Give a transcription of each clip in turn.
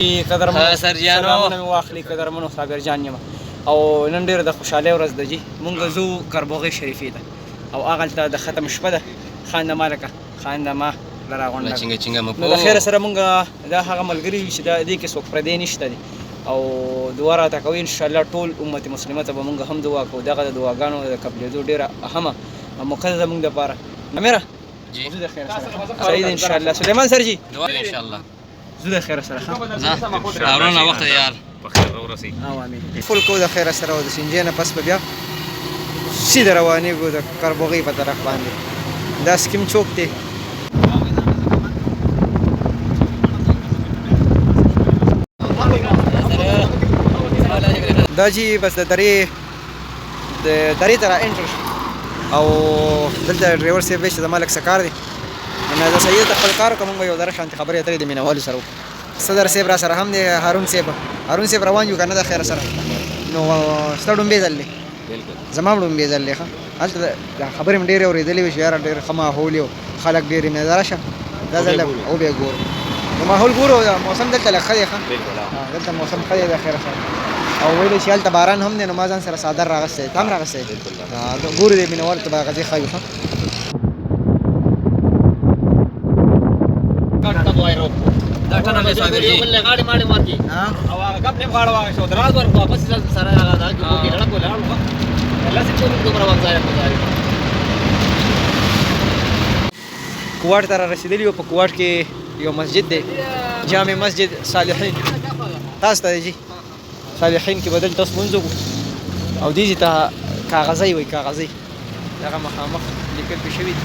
قدرمنو سلامونه مې واخلي قدرمنو صابرجان یم او نن ډېره د خوشحالۍ ورځ ده جي مونږ ځو کربوغۍ شریفې ته او هغلته د ختم شپه ده خان د ما لکه خان د ما له راغونډه نو د خیره سره مونږ دا هغه ملګري چې دې کې څوک پردی نشته دي او دعا راته کوي انشاءالله ټول امت مسلمه ته به مونږ هم دعا کوو دغه د دعاګانو د قبلېدو ډېره اهمه موقع ده زموږ دپاره نمیره زه د خیره سره صحیح ده انشاءالله سلیمان سر جي دعا انشاءالله زه د خیره سره راوړنه وخت یار په خیر ورسي او امين فل کو د خیره سره او د سنجې نه پس به بیا سیده روانېږو د کربوغۍ په طرف باندې دا سکیم چوک دی دا جي بس د درې ته را انټر او دلته ډرایور صاحب وایي چې زما لږ څه کار دی نو زه صحیح ته خپل کار وکړم موږ یو دره شانتې خبرې اترې د مینهوالو سره وکړو صدر صاحب را سره هم دی هارون صاحب روان یو که نه د خیره سره نو ستا ډومبې ځل دی زما هم ډومبې ځل دی ښه هلته دا خبرې مې ډېرې اورېدلې وې چې یاره ډېر ښه ماحول یو خلک ډېر یې نه راشه دا ځل وبې ګورو نو ماحول ګورو موسم دلته لږ ښه دی ښه دلته موسم ښه دی د خیره سره او ویلې چې هلته باران هم دی نو ما ځان سره څادر راغستی تا هم راغستی ګورو دې مینهوالو ته به غځې ښه وي ښه دا ټنه مې صابر جي بل غاړي ماړي ماتي او هغه کپ نه غاړه واغښتو راز ور واپس سره هغه دا کې وګړه لړ کوله الله سي ټول دومره وخت ځای کوي کوټ ته را رسېدلي یو په کوټ کې یو مسجد دی جامع مسجد صالحین تاسو ته دی جي صالحین کې به دلته اوس لمونځ وکړو او دې ته کاغذۍ وایي کاغذۍ دغه مخامخ لیکل پرې شوي دي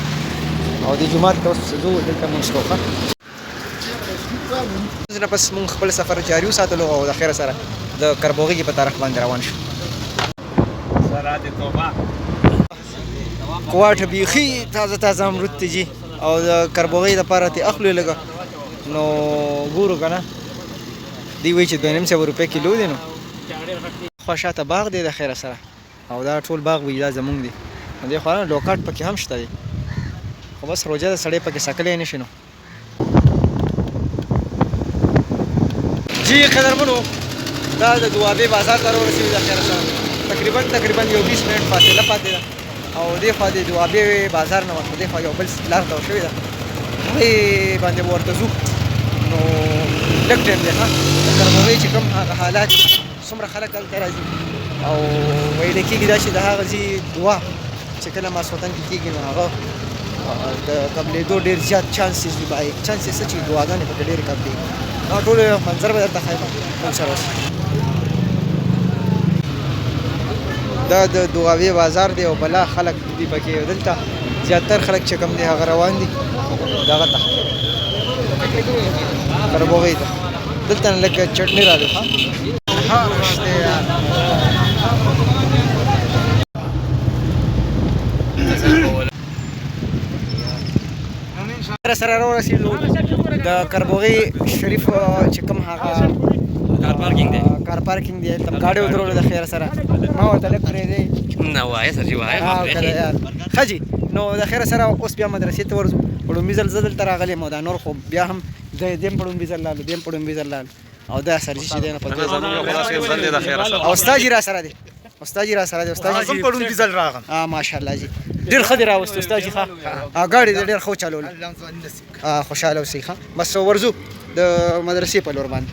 او دې جومات ته اوس ځو دلته لمونځ کوو ښه نه پس مونږ خپل سفر جاري وساتلو او د خیره سره د کربوغۍ په طرف باندې روان شو کوټ بیخي تازه امرود دی جي او د کربوغۍ دپاره ترې اخلو لږه نو ګورو که نه دوی وایي چې 2.5 روپۍ کیلو دی نو خوا شاته باغ دی د خیره سره او دا ټول باغ وایي دا زمونږ دی نو دې خوا نه لوکاټ پکې هم شته دی خو بس روژه د سړی پکې سکلی نه شي نو جی قدرمنو دا د دوابې بازار ته راورسېدو د خیره سره تقریبا یو 20 منټ فاصله پاتې ده او دې خوا د دوابې بازار نه ورته دې خوا یو بل لار ته شوې ده هغې باندې به ورته ځو نو لږ ټایم دی ښه د کربوغۍ چې کوم هغه حالات څومره خلک هلته راځي او ویلی کېږي دا چې د هغه ځي دعا چې کله ماسخوتن کې کېږي نو هغه د قبلېدو ډېر زیات چانسز دي باید چانسز څه چې دعاګانې پکې ډېرې قبلېږي دا ټول منظر به درته ښایم موږ سره اوسئ دا د دعاوې بازار دی او بلا خلک دي پکې دلته زیاتر خلک چې کوم دي هغه روان دي دغه ته کربوغۍ ته دلته نه لږ چټني راځي ښه رښتیا یار سره راورسېدو د کربوغۍ شریف چې کوم هغه کار پارکینګ دی هلته ګاډۍ ودرولو د خیره سره ما ورته لږ پرېږدی نه وایه سر جي وایه ښه جي نو د خیره سره اوس بیا مدرسې ته ورځو په ډومبي ځل زه دلته راغلی یم او دا نور خو بیا هم دې هم په ډومبي ځل لاړو دې هم په ډومبي ځل لاړو او دا سرجي چې دی نه په استاد جي را سره دی استاد جي را سره دی استاد جي په ډومبي ځل راغم ماشاءالله جي ډېر ښه دې راوستو استاد جي ښه ګاډي دې ډېر ښه وچلولو خوشحاله اوسئ ښه بس ورځو د مدرسې په لور باندې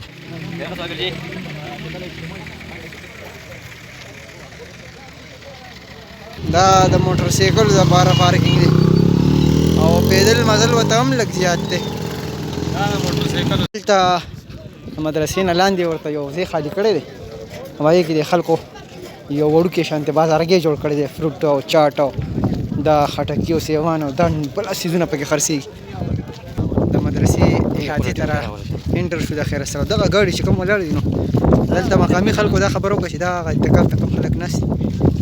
دا د موټر سایکل دپاره پارکینګ دی او پیدل مزل ورته هم لږ زیات دی دلته د مدرسې نه لاندې ورته یو ځای خالي کړی دی په هغې کې د خلکو یو وړوکی شانتې بازارګۍ جوړ کړی دی فروټ او چاټ او د خټکي او سیوان او دا بله څیزونه پکې خرڅېږي د مدرسې احاطې ته را انټر شو د خیره سره دغه ګاډي چې کوم ولاړ دي نو دلته مقامي خلکو دا خبره وکړه چې دا هغه اعتکاف ته کوم خلک ناست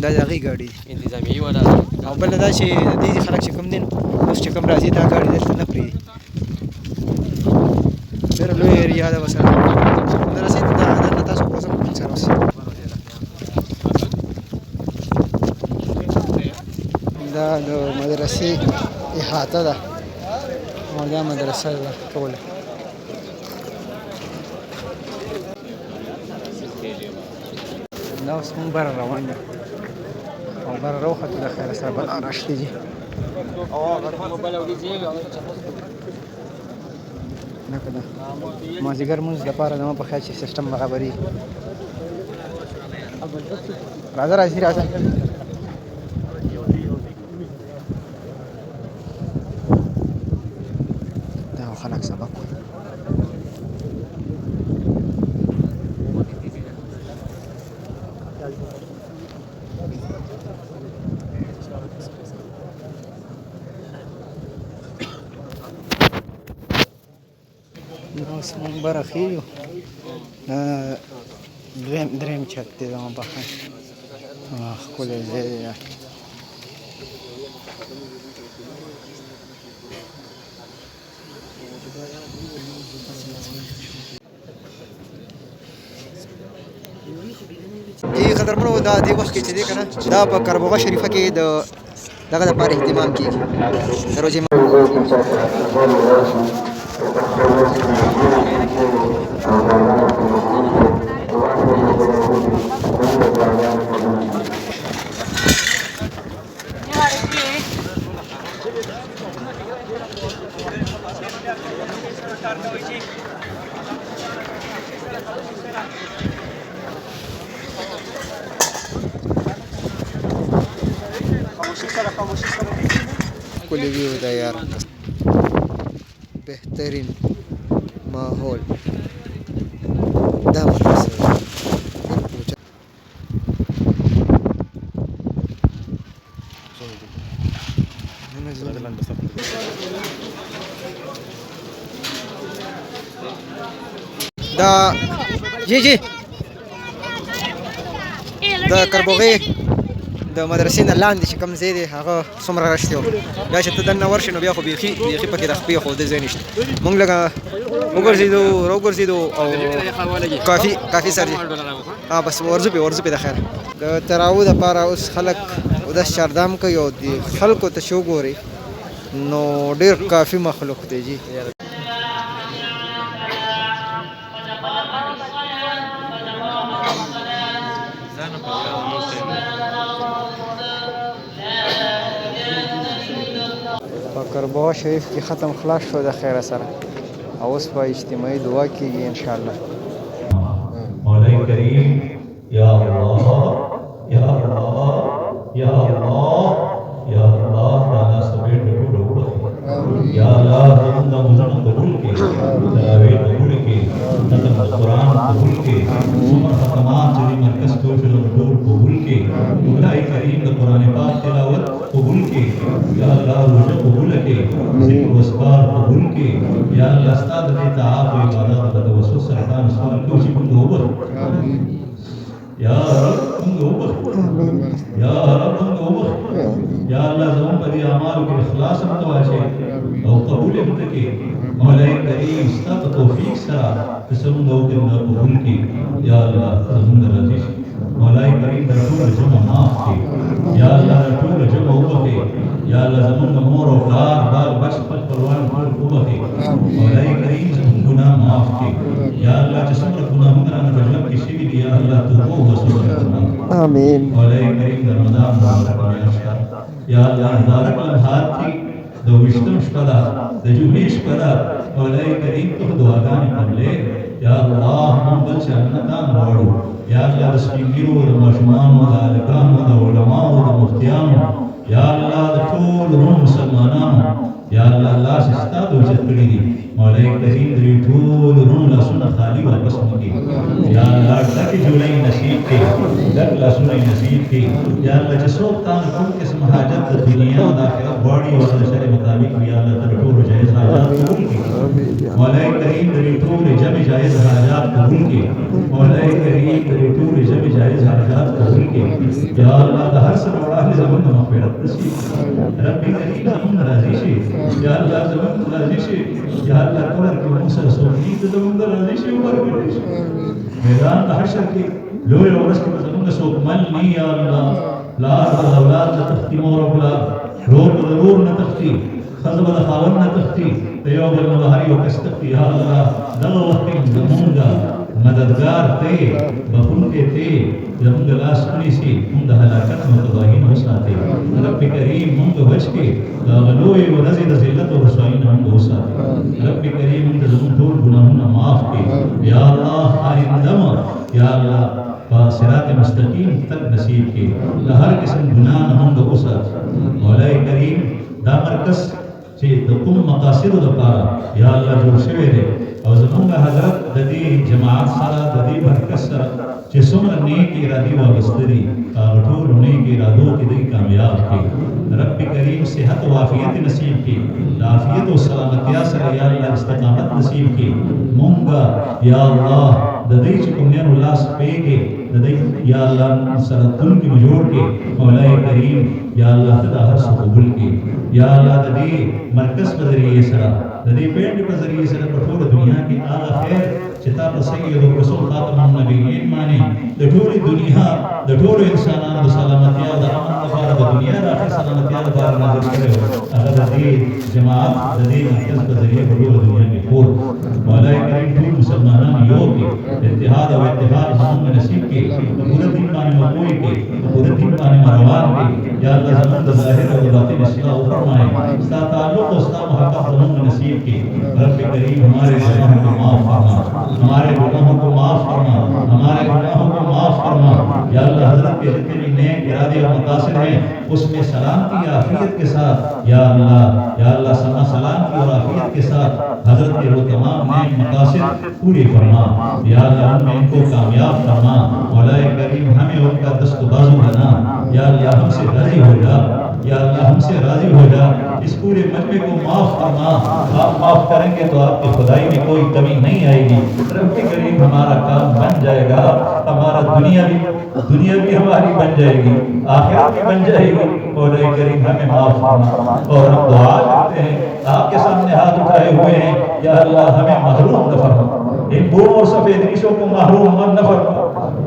دا د هغې ګاډي دي انتظامي ولا او بله دا چې د دې خلک چې کوم دي نو اوس چې کوم راځي دا ګاډي دلته نه پرېږدي ډېره لویه ایریا ده ورسره مدرسې ته دننه تاسو کوزم موږ سره اوسئ دا د مدرسې احاطه ده او دا مدرسه ده ټوله دا اوس مونږ بره روان یو او بره راوختو د خیره سره بل راشتې دي نه که ده مازدیګر مونځ دپاره زما په خیال چې سیسټم برابرېږي راځه راځي راځه دا خلک سبق وایي اوس مونږ بره خېږو درېیم چت دی زما په خیال ښکلی ځای دی جی قدرمنو دا دې وخت کې چې دی که نه دا په کربوغه شریفه کې د دغه دپاره اهتمام کېږي د روژې ښکلی ویو ده یار بهترین ماحول دا مدرسه دا جی د کربوغې د مدرسې نه لاندې چې کوم ځای دی هغه څومره رش دی بیا چې ته دننه ورشې نو بیا خو بیخي پکې د خپې ښودل ځای نشته مونږ لږه وګرځېدو او کافي سر دی بس ورځو پې د خیر د تراوو دپاره اوس خلک اودس چاردام کوي او د خلکو ته چې وګورئ نو ډېر کافي مخلوق دی جی کربوغه شریف کې ختم خلاص شو د خیره سره او اوس به اجتماعي دعا کېږي انشاءالله مولا کریم یا الله یا الله یا الله یا الله رانا سبې ټکو ډوړو یا الله زموږ مزن قبول کړي تراویح قبول کړي ختم قرآن قبول کړي عمر ختمات چې مرکز ټول ټول قبول کړي مولا کریم د قرآن پاک تلاوت قبول کړي یا الله روزه قبول کړي ذکر وسبار قبول کړي یا الله استاد دې تعاف او عبادت د توسل سره کار سوال کوي چې موږ وبر یا رب موږ وبر یا رب موږ وبر یا الله زموږ په دې اعمالو کې اخلاص هم واچي او قبول هم وکړي مولا کریم ستاسو توفیق سره زموږ د قبول کړي یا الله زموږ راضي شي مولا کریم د ټول جمع معاف کړي یا الله د ټول جمع وکړي یا الله زموږ مور او پلار بال بچ خپلوان ټول وکړي مولا کریم زموږ ګناه معاف کړي یا الله چې څومره ګناهونه رانه په ژوند کې شوي دي یا الله توبه وباسه آمین مولا کریم د رمضان مبارک میاشت یا الله مبارک لمحات کې د ویشتم شپه ده د جمعې شپه ده مولا کریم ته دعاګانې قبلې یا الله موږ بل جنتان غواړو یا الله د سپین ږیرو د ماشومانو د هلکانو د علماو د مفتیانو یا الله د ټولو مسلمانانو یا الله لاس ستا د اوچت کړي دي مولا کریم د دې ټولو روڼو لاسونه خالي واپس نه کړي یا الله ډکې جوړۍ نصیب کړي ډک لاسونه یې نصیب کړي یا الله چې څوک تا نه کوم قسم حاجت د دنیا او د آخرت غواړي او د شرع مطابق یا الله ته ټولو جایز حاجات قبول کړي مولا کریم د دې ټولو جمع جایز حاجات قبول کړي مولا کریم د دې ټولو جمع جایز حاجات قبول کړي یا الله د هر څه وړاندې زموږ مغفرت نصیب رب کریم زموږ راضي شي یا الله زموږ راضي شي یا الله قبر کې موږ سره سوکړي ته زموږ راضي شي ورکړي میدان د حشر کې لوی ورځ کې زموږ څوک مل نه یا الله لار د اولاد د تختی مور او اولاد رور د رور نه تختی خزم د خاون نه تختی د یو بل نه هر یو کس تختی یا الله دغه وخت کې زموږ مددگار تے بخون کے تے زمون لاس کنی سی من دا حلاکت متباہین حساتے رب کریم من دا بچ کے دا غلوی و نزی دا ذلت و رسوائین من دا حساتے رب کریم من دا زمون دور گناہونا معاف کے یا اللہ آئندم یا اللہ صراط مستقیم تک نصیب کے ہر قسم گناہ من دا حساتے مولا کریم دا مرکز چه د کوم مقاصد د پاره یا الله جوړ شوی دی او زمونږ حضرت د دې جماعت سره د دې مرکز سره چې څومره نیک ارادې وابسته دي هغه ټول نیک ارادو کې دوی کامیاب کړي رب کریم صحت و عافیت نصیب کړي عافیت و سلامتیا سره یا الله استقامت نصیب کړي مونږ یا الله د دې چې کوم نه لاس پیږي د دې یا الله سره تون کې جوړ کې مولا کریم یا الله تعالی هر څه قبول کړي یا الله د دې مرکز په ذریعے سره د دې پینډ په ذریعے سره په ټول دنیا کې هغه خیر چې تا په سید او رسول خاتم النبیین باندې د ټول دنیا د ټول انسانانو د سلامتی او د امن لپاره د دنیا د اخر سلامتی لپاره نازل کړو هغه د دې جماعت د دې مرکز په ذریعے په ټول دنیا کې خور مولا کریم ټول مسلمانان یو کې اتحاد او اتحاد زموږ نصیب کې په پوره دین باندې مقوی کې په پوره دین باندې روان کې یا الله زموږ د ظاهر او باطن اصلاح فرمائے ستا تعلق و ستا محبت زموږ نصیب کې رب کریم ہمارے گناہوں کو معاف فرما ہمارے گناہوں کو معاف فرما ہمارے گناہوں کو معاف فرما یا اللہ حضرت کے جتنے بھی نیک ارادے اور مقاصد ہیں اس میں سلامتی عافیت کے ساتھ یا اللہ سلامتی اور عافیت کے ساتھ حضرت کے وہ تمام نیک مقاصد پوری فرما یا اللہ ان میں ان کو کامیاب فرما مولا کریم ہمیں ان کا دست و بازو بنا یا اللہ ہم سے راضی ہو جا یا اللہ ہم سے راضی ہو جا اس پورے مجمع کو معاف فرما آپ معاف کریں گے تو آپ کی خدائی میں کوئی کمی نہیں آئے گی رب کریم ہمارا کام بن جائے گا ہمارا دنیا بھی ہماری بن جائے گی آخرت بھی بن جائے گی مولا کریم ہمیں معاف فرما اور ہم دعا کرتے ہیں آپ کے سامنے ہاتھ اٹھائے ہوئے ہیں یا اللہ ہمیں محروم نہ فرما ان بوڑھوں اور سفید ریشوں کو محروم نہ فرما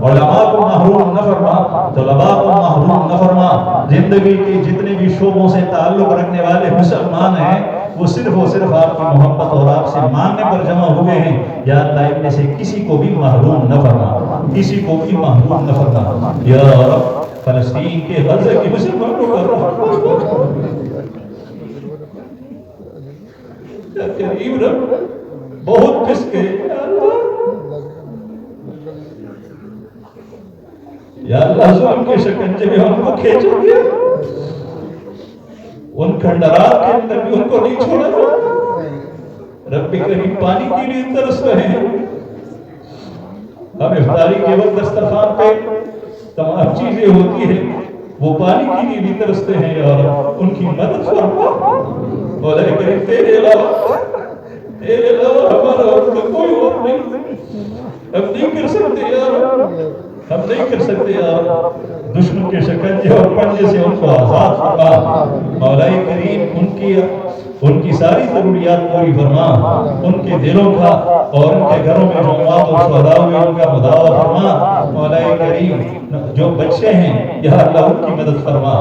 علماء کو محروم نہ فرما طلباء کو محروم نہ فرما زندگی کے جتنے بھی شعبوں سے تعلق رکھنے والے مسلمان ہیں وہ صرف آپ کی محبت اور آپ سے ماننے پر جمع ہوئے ہیں یا اللہ ان میں سے کسی کو بھی محروم نہ فرما کسی کو بھی محروم نہ فرما یا رب فلسطین کے غزہ کی مسلمانوں کا کریم رب بہت پس کے یا اللہ ظلم کے شکنجے میں ہم کو کھینچو گیا ان کھنڈرات کے اندر بھی ان کو نہیں چھوڑا جا رب کریم پانی کے لیے ترس رہے ہیں ہم افطاری کے وقت دسترخوان پہ تمام چیزیں ہوتی ہیں وہ پانی کے لیے بھی ترستے ہیں یا رب ان کی مدد فرما مولا کریم تیرے علاوہ ہمارا اور کوئی اور نہیں ہم نہیں کر سکتے یا رب ہم نہیں کر سکتے یار دشمن کے شکنجے اور پنجے سے ان کو آزاد فرما مولا کریم ان کی ساری ضروریات پوری فرما ان کے دلوں کا اور ان کے گھروں میں جو مواد اور شہداء ہوئے ان کا مداوع فرما مولا کریم جو بچے ہیں یا اللہ ان کی مدد فرما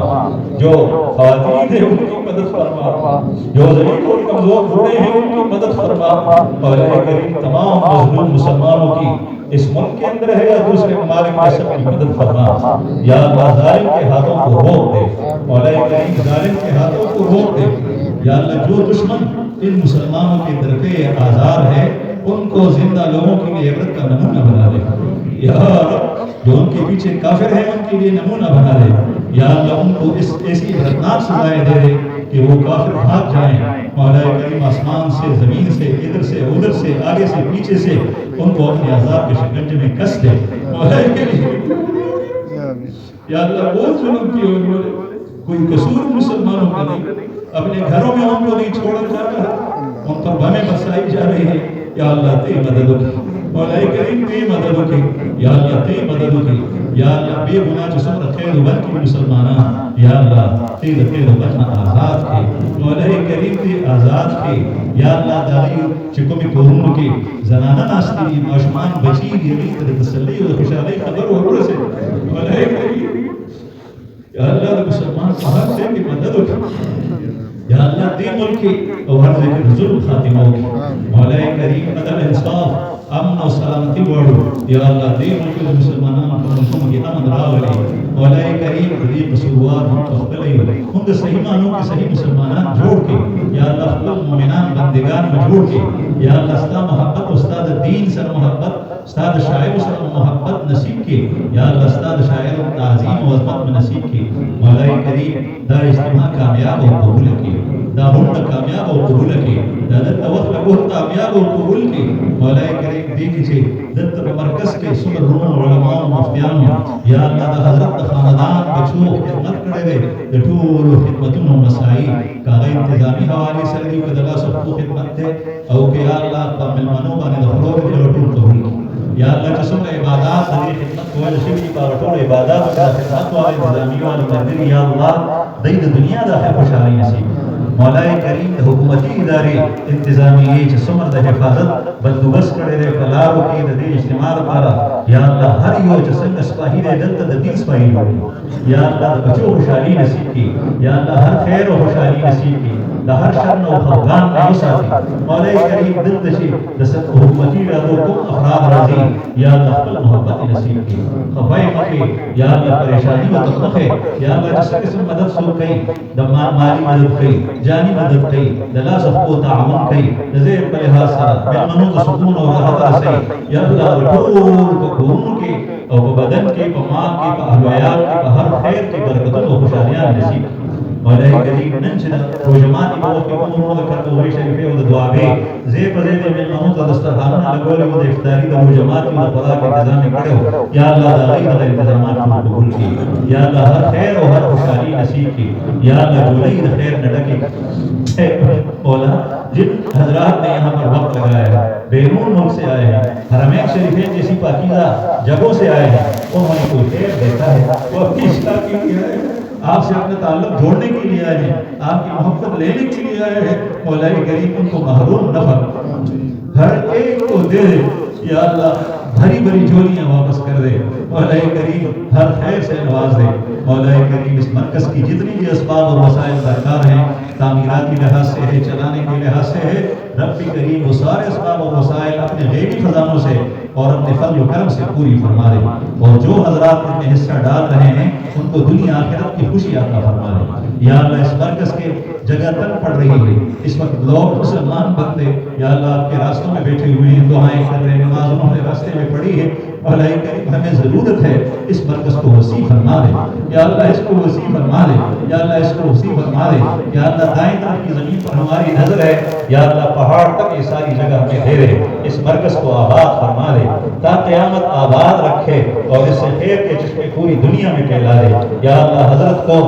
جو خواتین ہیں ان کی مدد فرما جو ضعیف اور کمزور بوڑھے ہیں ان کی مدد فرما مولا کریم تمام مظلوم مسلمانوں کی اس ملک کے اندر ہے یا دوسرے ممالک میں سب کی مدد فرما یا اللہ ظالم کے ہاتھوں کو روک دے مولا کریم ظالم کے ہاتھوں کو روک دے یا اللہ جو دشمن ان مسلمانوں کے درپے آزار ہے ان کو زندہ لوگوں کے لیے عبرت کا نمونہ بنا دے یا رب جو ان کے پیچھے کافر ہیں ان کے لیے نمونہ بنا دے یا اللہ ان کو ایسی عبرتناک سزائیں دے دے کہ وہ کافر بھاگ جائیں مولا کریم آسمان سے زمین سے ادھر سے ادھر سے آگے سے پیچھے سے ان کو اپنے عذاب کے شکنجے میں کس دے مولا کریم یا اللہ وہ ظلم کی اور کوئی قصور مسلمانوں کا نہیں اپنے گھروں میں ان کو نہیں چھوڑا جا رہا ان پر بمیں برسائی جا رہی ہے یا اللہ تیری مدد کی مولا کریم تیری مدد کی یا اللہ تیری مدد کی یا اللہ بے گناہ جسم رکھے بن کی مسلمانان یا اللہ تیری بن آزاد کی مولا کریم تیری آزاد کی یا اللہ دائی چکمی قرون کی زنانہ ناستی معشمان بچی گیری تیری تسلی و خوشحالی خبر و عبر سے مولا کریم یا اللہ مسلمان صاحب سے کی مدد کی یا اللہ دین ملکی اور ہر ذکر ظلم خاتمہ کی مولا کریم عدل انصاف امن و سلامتی غواړو یا الله دې ملک د مسلمانانو په ملکونو کې امن راولي مولا کریم دې قصوروار هم په خپل موږ د صحیح معنو کې صحیح مسلمانان جوړ کړي یا الله خپل مؤمنان بندگان جوړ کړي یا الله ستا محبت او ستا د دین سره محبت ستا د شاعر سره محبت نصیب کړي یا الله ستا د شاعر تعظیم او عظمت نصیب کړي مولا کریم دا اجتماع کامیاب او قبول کړي دا هم کامیاب او قبول کړي دا د وخت له کامیاب او قبول کړي مولا کریم دې چې دلته په مرکز کې څومره روح علماء او مفتیان یا الله د حضرت خاندان بچو خدمت کړی دی د ټولو خدمتونو مساعي کاغه انتظامی حواله سره دی کله لا سب خدمت ده او که یا الله په ملمنو باندې د خلوت دی ټول قبول یا الله چې څومره عبادت د خدمت کول شي په ټول عبادت او خدمت او انتظامی والو باندې یا الله د دنیا د خوشحالي نصیب مولا کریم د حکومتي ادارې انتظامیه چې څومره د حفاظت بندوبست کړی دی په لارو کې د دې اجتماع لپاره یا الله هر یو چې څنګه سپاهي دی دلته د دین سپاهي جوړي یا الله د بچو خوشحالي نصیب کړي یا الله هر خیر او خوشحالي نصیب کړي د هر شر او خفګان نه وساتي مولا کریم دلته چې د حکومتي ادارو کوم افراد راځي یا الله خپل محبت نصیب کړي خفای مکه یا الله پریشانی او تخفه یا الله چې څه قسم مدد څوک کوي د مالی مدد کوي جانی مدد کوي د لاس او تعاون کوي د زیر په لحاظ سره مېلمنو د سکون او راحت رسوي یا الله ټول په کورونو کې او په بدن کې په مال کې په احوال کې په هر خیر کې برکت او خوشحالي نصیب مولا کریم نن چې د روزماتي په وخت کې کومو د کارتوي شریفه او د دعاوې زه په دې مېلمنو د دسترخوانونو لګولو د افطاری د روزماتي د خوراک تنظیم کړو یا الله دا غي د انتظامات قبول کړي یا الله هر خیر او هر خوشحالي نصیب کړي یا الله جوړي د خیر نه ډکې مولا جن حضرات نے یہاں پر وقت لگایا ہے بیرون ملک سے آئے ہیں حرمین شریفین جیسی پاکیزہ جگہوں سے آئے ہیں وہ ہمیں کوئی خیر دیتا ہے وہ اپنی اصلاح کے لیے آئے ہیں آپ سے اپنے تعلق جوڑنے کے لیے آئے ہیں آپ کی محبت لینے کے لیے آئے ہیں مولا کریم ان کو محروم نہ فرما ہر ایک کو دے دے یا اللہ بھری بھری جھولیاں واپس کر دے مولا کریم ہر خیر سے نواز دے مولا کریم اس مرکز کی جتنی بھی اسباب اور وسائل درکار ہیں تعمیراتی لحاظ سے ہے چلانے کے لحاظ سے ہے رب کریم وہ سارے اسباب اور وسائل اپنے غیبی خزانوں سے اور اپنے فضل و کرم سے پوری فرما دے اور جو حضرات ان میں حصہ ڈال رہے ہیں ان کو دنیا آخرت کی خوشی عطا فرما دے یا اللہ اس مرکز کے جگہ تک پڑ رہی ہے اس وقت لوگ مسلمان بندے یا اللہ آپ کے راستوں میں بیٹھے ہوئے ہیں دعائیں کر رہے ہیں نماز انہوں نے راستے میں پڑھی ہے مولا کریم ہمیں ضرورت ہے اس مرکز کو وسیع فرما دے یا اللہ اس کو وسیع فرما دے یا اللہ اس کو وسیع فرما دے یا اللہ دائیں طرف کی زمین پر ہماری نظر ہے یا اللہ پہاڑ تک یہ ساری جگہ ہمیں دے دے اس مرکز کو آباد فرما دے تا قیامت آباد رکھے اور اس سے خیر کے چشمے پوری دنیا میں پھیلا دے یا اللہ حضرت کو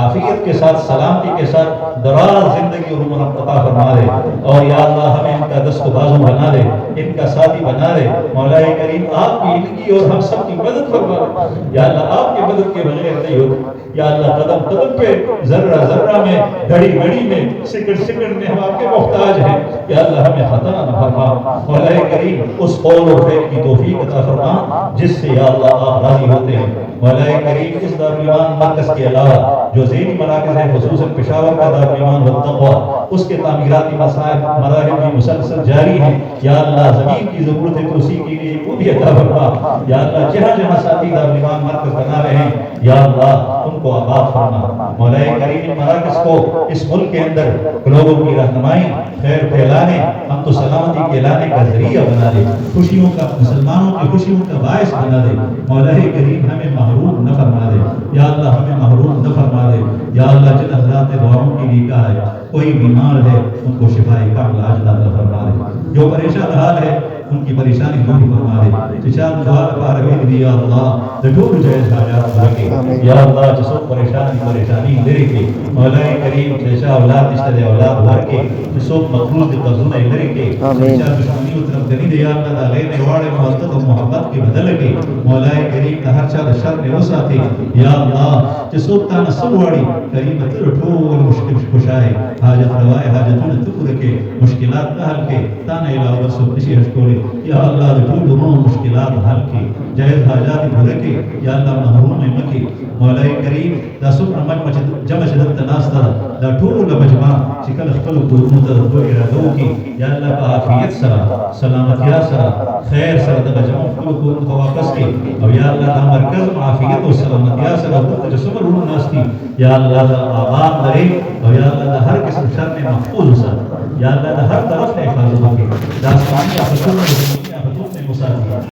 عافیت کے ساتھ سلامتی کے ساتھ دراز زندگی اور عمر عطا فرما دے اور یا اللہ ہمیں ان کا دست و بازو بنا دے ان کا ساتھی بنا دے مولا کریم آپ کی ان کی اور ہم سب کی مدد فرما دے یا اللہ آپ کی مدد کے بغیر نہیں ہوتی یا اللہ قدم قدم پہ ذرہ ذرہ میں گھڑی گھڑی میں سکڑ سکڑ میں ہم آپ کے محتاج ہیں یا اللہ ہمیں خطا نہ فرما مولا کریم اس قول و فعل کی توفیق عطا فرما جس سے یا اللہ آپ راضی ہوتے ہیں مولا کریم اس دارالایمان مرکز کے علاوہ جو ذیلی مراکز ہیں خصوصاً پشاور کا دارالایمان والتقویٰ اس کے تعمیراتی مسائل مراحل بھی مسلسل جاری ہیں یا اللہ زمین کی ضرورت ہے تو اسی کے لیے وہ بھی عطا فرما یا اللہ جہاں جہاں ساتھی دارالایمان مرکز بنا رہے ہیں یا اللہ ان کو آباد فرما مولا کریم مراکز کو اس ملک کے اندر لوگوں کی رہنمائی خیر پھیلانے ہم تو سلامتی کے لانے کا ذریعہ بنا دے خوشیوں کا مسلمانوں کی خوشیوں کا باعث بنا دے مولا کریم ہمیں محروم نہ فرما دے یا اللہ ہمیں محروم نہ فرما دے یا اللہ جن حضرات نے دعاؤں کے لیے کہا ہے کوئی بیمار ہے ان کو شفا کاملہ عاجلہ عطا فرما دے جو پریشان حال ہے ان کی پریشانی دور فرما دے چچان دعا پا رہے دی یا اللہ دٹور جائز حاجات رکھے یا اللہ جسو پریشانی دے رکھے مولا کریم چچا اولاد اشتدے اولاد ورکے جسو مقروض دے قضون دے رکھے چچا دشمنی و طرف دنی دے یا اللہ دا غیر نوارے محبت و محبت کے بدل کے مولا کریم دا ہر چاہ شر نے وسا تھے یا اللہ جسو تانا سلواری کریم تر ٹھول مشکل خوشائے حاجت روائے حاجتون تکر کے مشکلات کا حل کے تانا علاوہ سب نشی حشکولے یا اللہ دے ٹھول مشکلات حل کے جائز حاجات بھر کے یا اللہ محروم مکی مولا کریم دا سمر مجمع جمع جدت ناستا دا طول مجمع چکل اخفل قرون دا دو ارادو کی یا اللہ پا عافیت سرا سلامتیا سرا خیر سرا دا جمع اخفل قرون خواقس کی او یا اللہ دا مرکز عافیت و سلامتیا سرا دا سمر قرون ناستی یا اللہ دا آباد درے او یا اللہ دا ہر قسم شر میں محفوظ سرا یا اللہ دا ہر طرف نے حفاظت ہوگی دا سمانی اپسر